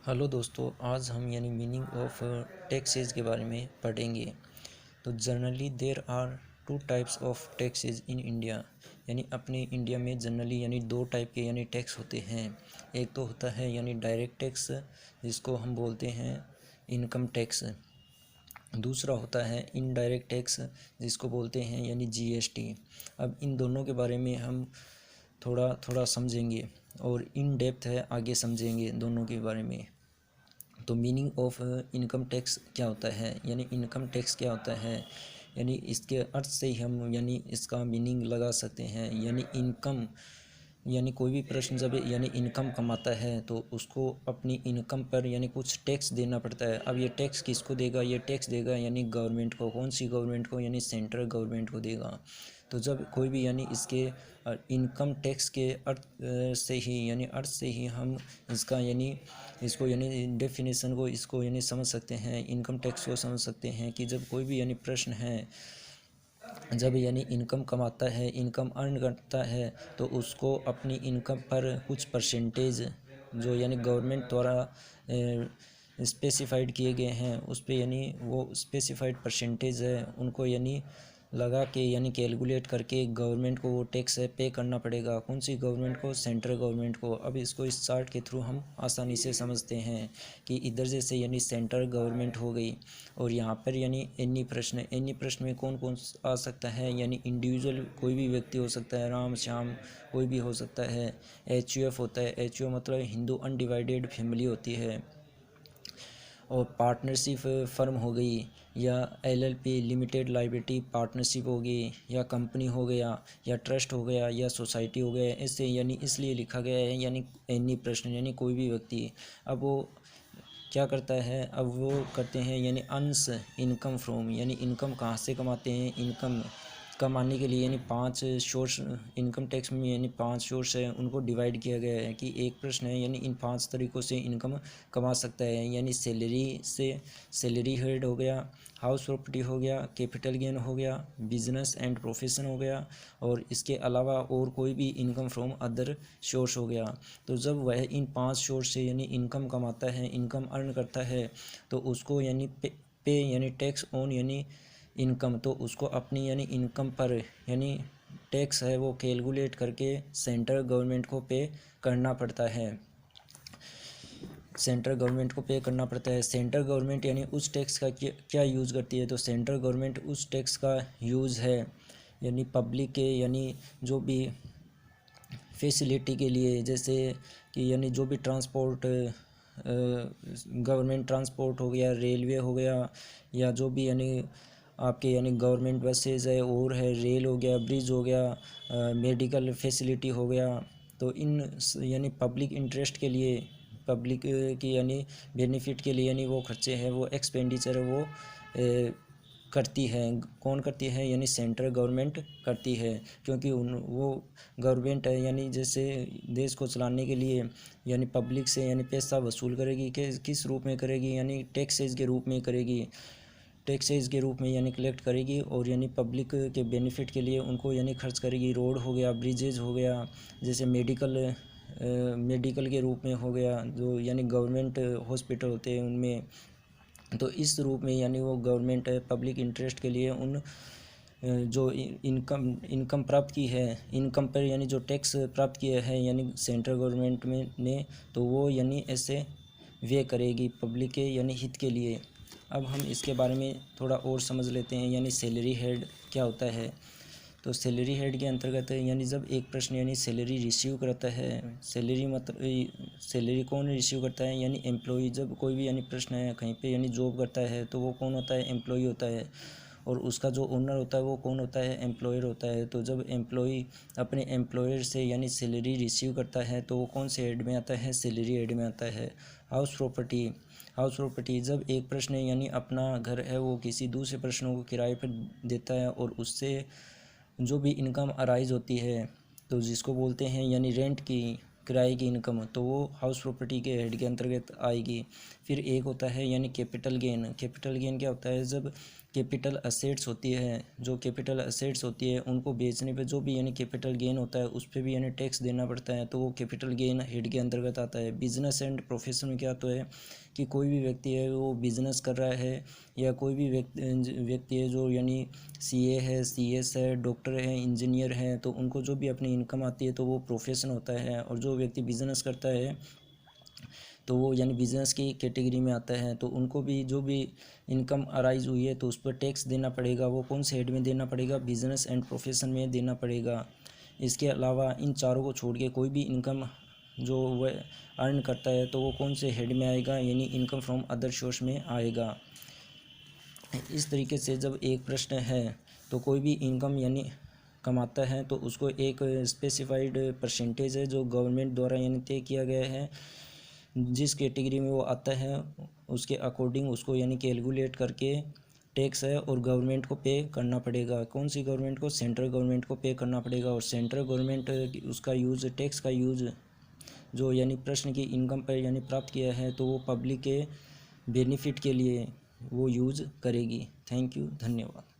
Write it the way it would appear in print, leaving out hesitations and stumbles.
Hello दोस्तों, आज हम मीनिंग ऑफ टैक्सेस के बारे में पढ़ेंगे। तो generally there are two types of taxes in India. अपने इंडिया में जनरली दो टाइप के टैक्स होते हैं। एक तो होता है डायरेक्ट टैक्स, जिसको हम बोलते हैं इनकम टैक्स। दूसरा होता है इनडायरेक्ट टैक्स, जिसको बोलते हैं जीएसटी। अब इन दोनों के बारे में हम थोड़ा थोड़ा समझेंगे और इन डेप्थ है आगे समझेंगे दोनों के बारे में। तो मीनिंग ऑफ इनकम टैक्स क्या होता है, इनकम टैक्स क्या होता है, इसके अर्थ से ही हम इसका मीनिंग लगा सकते हैं। इनकम, कोई भी प्रश्न जब इनकम कमाता है तो उसको अपनी इनकम पर कुछ टैक्स देना पड़ता है। अब ये टैक्स किसको देगा? ये टैक्स देगा गवर्नमेंट को। कौन सी गवर्नमेंट को? सेंट्रल गवर्नमेंट को देगा। तो जब कोई भी इसके इनकम टैक्स के अर्थ से ही हम इसका इसको डेफिनेशन को इसको समझ सकते हैं, इनकम टैक्स को समझ सकते हैं कि जब कोई भी प्रश्न है, जब इनकम कमाता है, इनकम अर्न करता है, तो उसको अपनी इनकम पर कुछ परसेंटेज जो गवर्नमेंट द्वारा स्पेसिफाइड किए गए हैं उस पे वो स्पेसिफाइड परसेंटेज है उनको लगा के कैलकुलेट करके गवर्नमेंट को वो टैक्स है पे करना पड़ेगा। कौन सी गवर्नमेंट को? सेंट्रल गवर्नमेंट को। अब इसको इस चार्ट के थ्रू हम आसानी से समझते हैं कि इधर जैसे सेंट्रल गवर्नमेंट हो गई और यहाँ पर एनी प्रश्न में कौन कौन आ सकता है? इंडिविजुअल कोई भी व्यक्ति हो सकता है, राम श्याम कोई भी हो सकता है। एचयूएफ होता है, एचयूएफ मतलब हिंदू अनडिवाइडेड फैमिली होती है। और पार्टनरशिप फर्म हो गई, या एलएलपी लिमिटेड लाइबिलिटी पार्टनरशिप हो गई, या कंपनी हो गया, या ट्रस्ट हो गया, या सोसाइटी हो गया। ऐसे इसलिए लिखा गया है एनी प्रश्न कोई भी व्यक्ति। अब वो क्या करता है? अब वो करते हैं अंश इनकम फ्रॉम, इनकम कहाँ से कमाते हैं? इनकम कमाने के लिए 5 सोर्स इनकम टैक्स में 5 सोर्स है, उनको डिवाइड किया गया है कि एक प्रश्न है इन 5 तरीक़ों से इनकम कमा सकता है। सैलरी से, सैलरी हेड हो गया, हाउस प्रॉपर्टी हो गया, कैपिटल गेन हो गया, बिजनेस एंड प्रोफेशन हो गया, और इसके अलावा और कोई भी इनकम फ्रॉम अदर सोर्स हो गया। तो जब वह इन 5 सोर्स से इनकम कमाता है, इनकम अर्न करता है, तो उसको पे टैक्स ऑन इनकम, तो उसको अपनी इनकम पर टैक्स है वो कैलकुलेट करके सेंट्रल गवर्नमेंट को पे करना पड़ता है। सेंट्रल गवर्नमेंट को पे करना पड़ता है। सेंट्रल गवर्नमेंट उस टैक्स का क्या यूज़ करती है? तो सेंट्रल गवर्नमेंट उस टैक्स का यूज़ है पब्लिक के जो भी फैसिलिटी के लिए, जैसे कि जो भी ट्रांसपोर्ट, गवर्नमेंट ट्रांसपोर्ट हो गया, रेलवे हो गया, या जो भी आपके गवर्नमेंट बसेज है और है, रेल हो गया, ब्रिज हो गया, मेडिकल फैसिलिटी हो गया। तो इन पब्लिक इंटरेस्ट के लिए, पब्लिक की बेनिफिट के लिए वो खर्चे हैं, वो एक्सपेंडिचर है वो करती है। कौन करती है? सेंट्रल गवर्नमेंट करती है, क्योंकि वो गवर्नमेंट है जैसे देश को चलाने के लिए पब्लिक से पैसा वसूल करेगी। किस रूप में करेगी? टैक्सेस के रूप में करेगी। टैक्सेस के रूप में कलेक्ट करेगी और पब्लिक के बेनिफिट के लिए उनको खर्च करेगी। रोड हो गया, ब्रिजेज हो गया, जैसे मेडिकल के रूप में हो गया, जो गवर्नमेंट हॉस्पिटल होते हैं उनमें। तो इस रूप में वो गवर्नमेंट है पब्लिक इंटरेस्ट के लिए उन जो इनकम प्राप्त की है, इनकम पर जो टैक्स प्राप्त किया है सेंट्रल गवर्नमेंट में ने, तो वो ऐसे वे करेगी पब्लिक के हित के लिए। अब हम इसके बारे में थोड़ा और समझ लेते हैं सैलरी हेड क्या होता है। तो सैलरी हेड के अंतर्गत जब एक प्रश्न सैलरी रिसीव करता है, सैलरी मतलब सैलरी कौन रिसीव करता है? एम्प्लॉई। जब कोई भी प्रश्न है कहीं पे जॉब करता है तो वो कौन होता है? एम्प्लॉई होता है। और उसका जो ओनर होता है वो कौन होता है? एम्प्लॉयर होता है। तो जब एम्प्लॉई अपने एम्प्लॉयर से सैलरी रिसीव करता है तो वो कौन से हेड में आता है? सैलरी हेड में आता है। हाउस प्रॉपर्टी, हाउस प्रॉपर्टी जब एक प्रश्न अपना घर है वो किसी दूसरे प्रश्नों को किराए पर देता है और उससे जो भी इनकम अराइज होती है, तो जिसको बोलते हैं रेंट की, किराए की इनकम, तो वो हाउस प्रॉपर्टी के हेड के अंतर्गत आएगी। फिर एक होता है कैपिटल गेन। कैपिटल गेन क्या होता है? जब कैपिटल असेट्स होती है, जो कैपिटल असेट्स होती है उनको बेचने पे जो भी यानी कैपिटल गेन होता है उस पर भी यानी टैक्स देना पड़ता है, तो वो कैपिटल गेन हेड के अंतर्गत आता है। बिजनेस एंड प्रोफेशन में क्या तो है कि कोई भी व्यक्ति है वो बिजनेस कर रहा है, या कोई भी व्यक्ति है जो यानी सीए है, सीएस है, डॉक्टर है, इंजीनियर है, तो उनको जो भी अपनी इनकम आती है तो वो प्रोफेशन होता है। और जो व्यक्ति बिजनेस करता है तो वो यानी बिजनेस की कैटेगरी में आता है, तो उनको भी जो भी इनकम अराइज हुई है तो उस पर टैक्स देना पड़ेगा। वो कौन से हेड में देना पड़ेगा? बिजनेस एंड प्रोफेशन में देना पड़ेगा। इसके अलावा इन चारों को छोड़ के कोई भी इनकम जो वह अर्न करता है तो वो कौन से हेड में आएगा? यानी इनकम फ्रॉम अदर सोर्स में आएगा। इस तरीके से जब एक प्रश्न है तो कोई भी इनकम यानी कमाता है तो उसको एक स्पेसिफाइड परसेंटेज है जो गवर्नमेंट द्वारा यानी तय किया गया है, जिस कैटेगरी में वो आता है उसके अकॉर्डिंग उसको यानी कैलकुलेट करके टैक्स है और गवर्नमेंट को पे करना पड़ेगा। कौन सी गवर्नमेंट को? सेंट्रल गवर्नमेंट को पे करना पड़ेगा। और सेंट्रल गवर्नमेंट उसका यूज़, टैक्स का यूज़ जो यानी प्रश्न की इनकम पर यानी प्राप्त किया है तो वो पब्लिक के बेनिफिट के लिए वो यूज़ करेगी। थैंक यू, धन्यवाद।